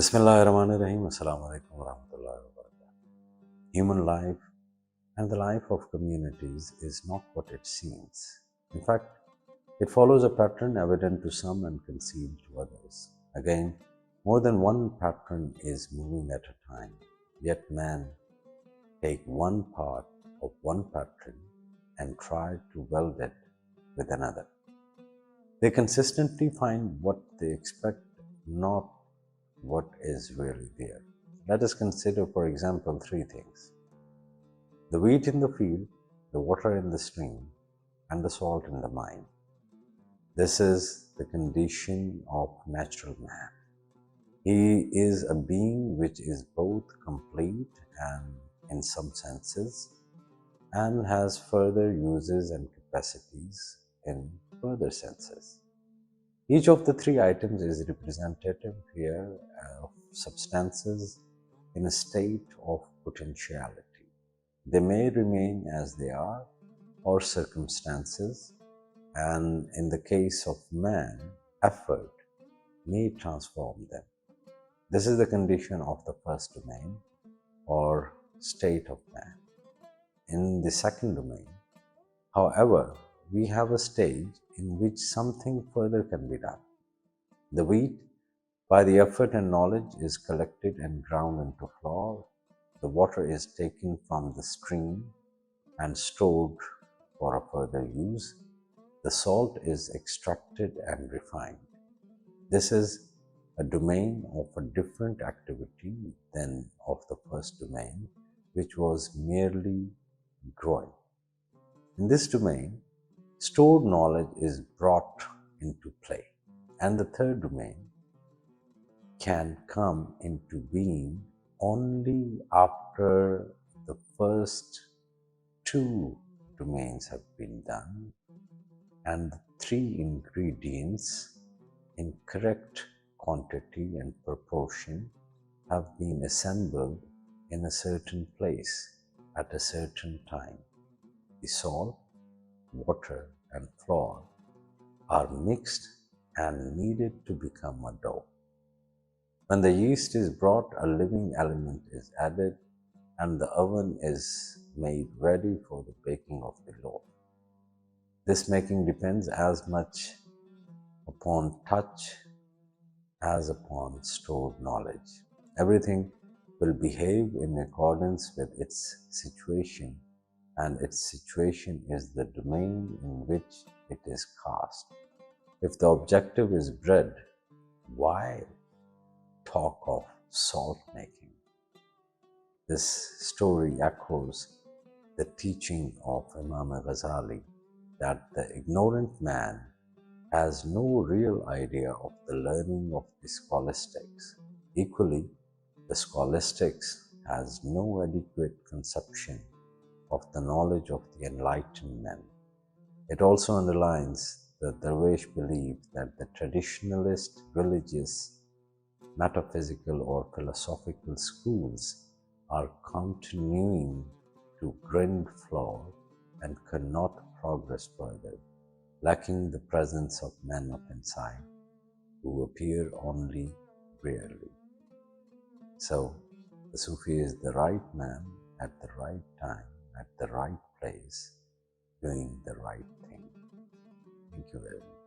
Bismillahirrahmanirrahim. Assalamu alaikum warahmatullahi wabarakatuh. Human life and the life of communities is not what it seems. In fact, it follows a pattern evident to some and concealed to others. Again, more than one pattern is moving at a time, yet man take one part of one pattern and try to weld it with another. They consistently find what they expect, not what is really there. Let us consider, for example, three things: the wheat in the field, the water in the stream, and the salt in the mine. This is the condition of natural man. He is a being which is both complete and, in some senses, and has further uses and capacities in further senses. Each of the three items is representative here of substances in a state of potentiality. They may remain as they are, or circumstances, and in the case of man, effort may transform them. This is the condition of the first domain, or state of man. In the second domain, however, we have a stage in which something further can be done. The wheat, by the effort and knowledge, is collected and ground into flour. The water is taken from the stream and stored for a further use. The salt is extracted and refined. This is a domain of a different activity than of the first domain, which was merely growing. In this domain, stored knowledge is brought into play, and the third domain can come into being only after the first two domains have been done and the three ingredients in correct quantity and proportion have been assembled in a certain place at a certain time. The salt, water, and flour are mixed and needed to become a dough. When the yeast is brought, a living element is added and the oven is made ready for the baking of the loaf. This making depends as much upon touch as upon stored knowledge. Everything will behave in accordance with its situation, and its situation is the domain in which it is cast. If the objective is bread, why talk of salt making? This story echoes the teaching of Imam Ghazali that the ignorant man has no real idea of the learning of the scholastics. Equally, the scholastics has no adequate conception of the knowledge of the enlightened men. It also underlines the Darwish belief that the traditionalist, religious, metaphysical or philosophical schools are continuing to grind flour and cannot progress further, lacking the presence of men of insight who appear only rarely. So, the Sufi is the right man at the right time, at the right place, doing the right thing. Thank you very much.